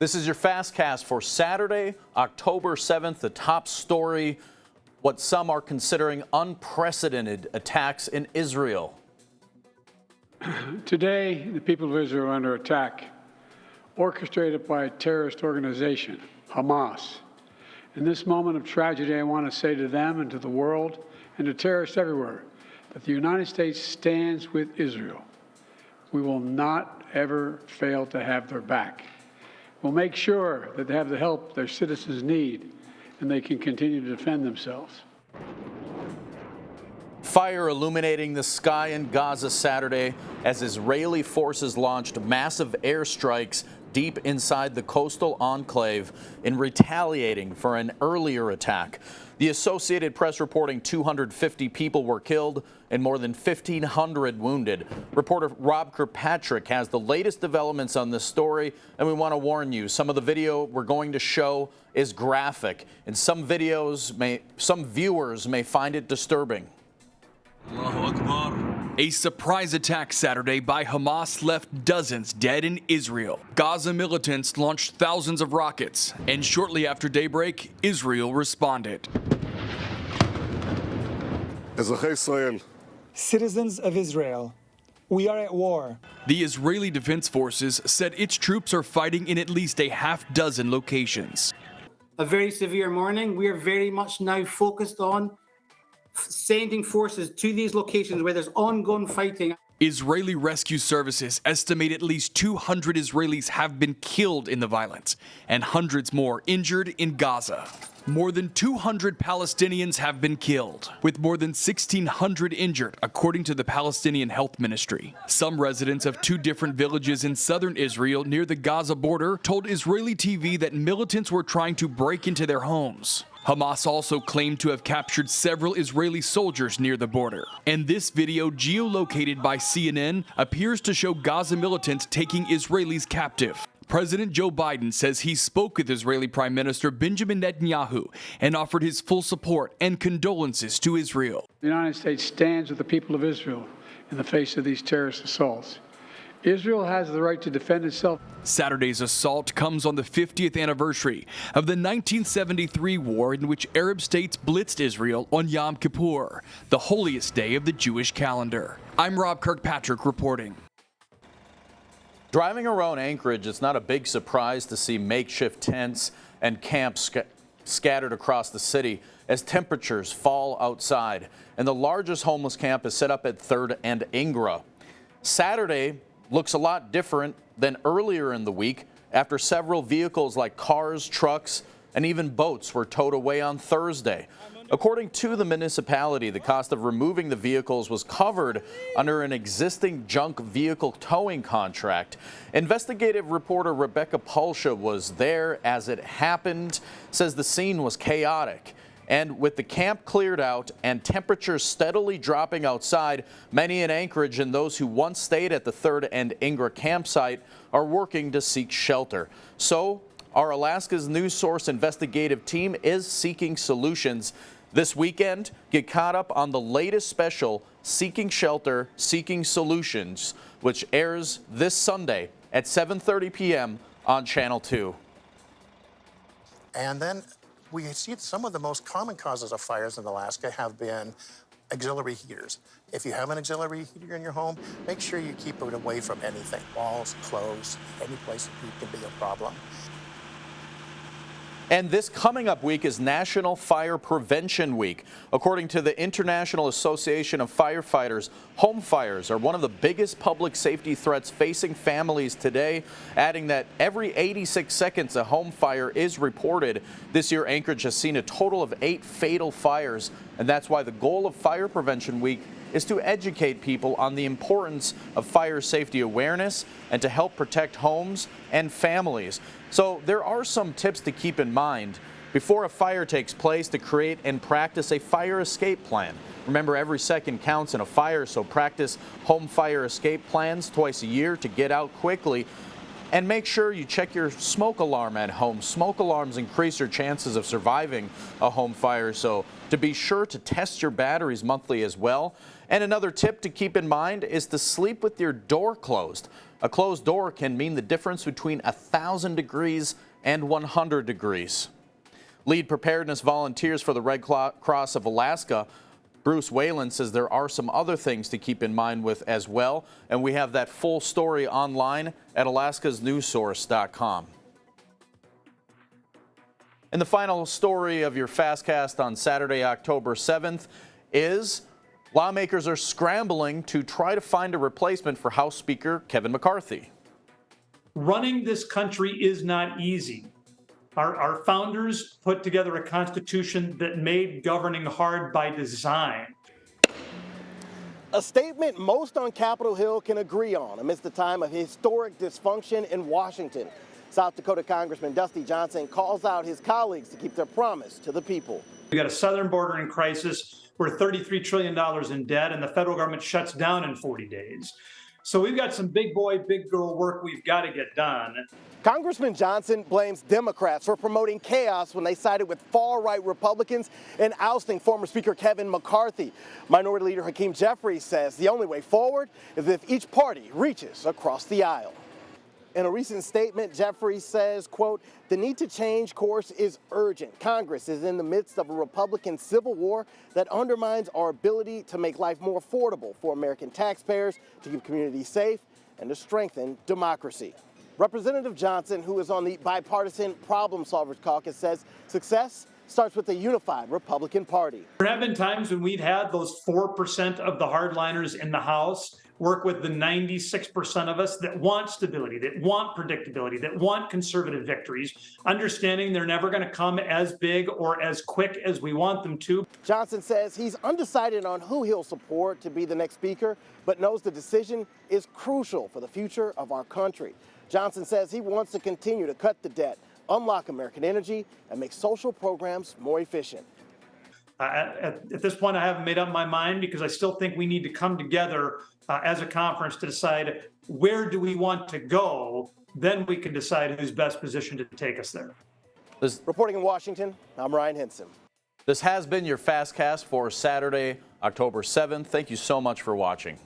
This is your FastCast for Saturday, October 7th. The top story, what some are considering unprecedented attacks in Israel. Today, the people of Israel are under attack, orchestrated by a terrorist organization, Hamas. In this moment of tragedy, I want to say to them and to the world and to terrorists everywhere that the United States stands with Israel. We will not ever fail to have their back. We'll make sure that they have the help their citizens need and they can continue to defend themselves. Fire illuminating the sky in Gaza Saturday as Israeli forces launched massive airstrikes deep inside the coastal enclave in retaliating for an earlier attack. The Associated Press reporting 250 people were killed and more than 1,500 wounded. Reporter Rob Kirkpatrick has the latest developments on this story, and we want to warn you, some of the video we're going to show is graphic, and some viewers may find it disturbing. A surprise attack Saturday by Hamas left dozens dead in Israel. Gaza militants launched thousands of rockets, and shortly after daybreak, Israel responded. Citizens of Israel, we are at war. The Israeli Defense Forces said its troops are fighting in at least a half dozen locations. A very severe morning. We are very much now focused on sending forces to these locations where there's ongoing fighting. Israeli rescue services estimate at least 200 Israelis have been killed in the violence and hundreds more injured in Gaza. More than 200 Palestinians have been killed, with more than 1,600 injured, according to the Palestinian Health Ministry. Some residents of two different villages in southern Israel near the Gaza border told Israeli TV that militants were trying to break into their homes. Hamas also claimed to have captured several Israeli soldiers near the border. And this video, geolocated by CNN, appears to show Gaza militants taking Israelis captive. President Joe Biden says he spoke with Israeli Prime Minister Benjamin Netanyahu and offered his full support and condolences to Israel. The United States stands with the people of Israel in the face of these terrorist assaults. Israel has the right to defend itself. Saturday's assault comes on the 50th anniversary of the 1973 war in which Arab states blitzed Israel on Yom Kippur, the holiest day of the Jewish calendar. I'm Rob Kirkpatrick reporting. Driving around Anchorage, it's not a big surprise to see makeshift tents and camps scattered across the city as temperatures fall outside. And the largest homeless camp is set up at 3rd and Ingra. Saturday looks a lot different than earlier in the week after several vehicles like cars, trucks, and even boats were towed away on Thursday. According to the municipality, the cost of removing the vehicles was covered under an existing junk vehicle towing contract. Investigative reporter Rebecca Pulsha was there as it happened, says the scene was chaotic. And with the camp cleared out and temperatures steadily dropping outside, many in Anchorage and those who once stayed at the 3rd and Ingra campsite are working to seek shelter. So our Alaska's News Source investigative team is seeking solutions. This weekend, get caught up on the latest special, Seeking Shelter, Seeking Solutions, which airs this Sunday at 7:30 p.m. on Channel 2. And then we see some of the most common causes of fires in Alaska have been auxiliary heaters. If you have an auxiliary heater in your home, make sure you keep it away from anything. Walls, clothes, any place that heat can be a problem. And this coming up week is National Fire Prevention Week. According to the International Association of Firefighters, home fires are one of the biggest public safety threats facing families today, adding that every 86 seconds a home fire is reported. This year, Anchorage has seen a total of 8 fatal fires, and that's why the goal of Fire Prevention Week is to educate people on the importance of fire safety awareness and to help protect homes and families. So there are some tips to keep in mind before a fire takes place to create and practice a fire escape plan. Remember, every second counts in a fire, so practice home fire escape plans twice a year to get out quickly. And make sure you check your smoke alarm at home. Smoke alarms increase your chances of surviving a home fire, so to be sure to test your batteries monthly as well. And another tip to keep in mind is to sleep with your door closed. A closed door can mean the difference between 1,000 degrees and 100 degrees. Lead preparedness volunteers for the Red Cross of Alaska, Bruce Whalen, says there are some other things to keep in mind with as well, and we have that full story online at alaskasnewssource.com. And the final story of your FastCast on Saturday, October 7th is lawmakers are scrambling to try to find a replacement for House Speaker Kevin McCarthy. Running this country is not easy. Our founders put together a constitution that made governing hard by design. A statement most on Capitol Hill can agree on amidst the time of historic dysfunction in Washington. South Dakota Congressman Dusty Johnson calls out his colleagues to keep their promise to the people. We got a southern border in crisis. We're $33 trillion in debt, and the federal government shuts down in 40 days. So we've got some big boy, big girl work we've got to get done. Congressman Johnson blames Democrats for promoting chaos when they sided with far-right Republicans in ousting former Speaker Kevin McCarthy. Minority Leader Hakeem Jeffries says the only way forward is if each party reaches across the aisle. In a recent statement, Jeffries says, quote, "The need to change course is urgent. Congress is in the midst of a Republican civil war that undermines our ability to make life more affordable for American taxpayers, to keep communities safe, and to strengthen democracy." Representative Johnson, who is on the Bipartisan Problem Solvers Caucus, says success starts with a unified Republican Party. There have been times when we've had those 4% of the hardliners in the House work with the 96% of us that want stability, that want predictability, that want conservative victories, understanding they're never going to come as big or as quick as we want them to. Johnson says he's undecided on who he'll support to be the next speaker, but knows the decision is crucial for the future of our country. Johnson says he wants to continue to cut the debt, unlock American energy, and make social programs more efficient. At this point, I haven't made up my mind because I still think we need to come together as a conference to decide where do we want to go. Then we can decide who's best positioned to take us there. Reporting in Washington, I'm Ryan Henson. This has been your FastCast for Saturday, October 7th. Thank you so much for watching.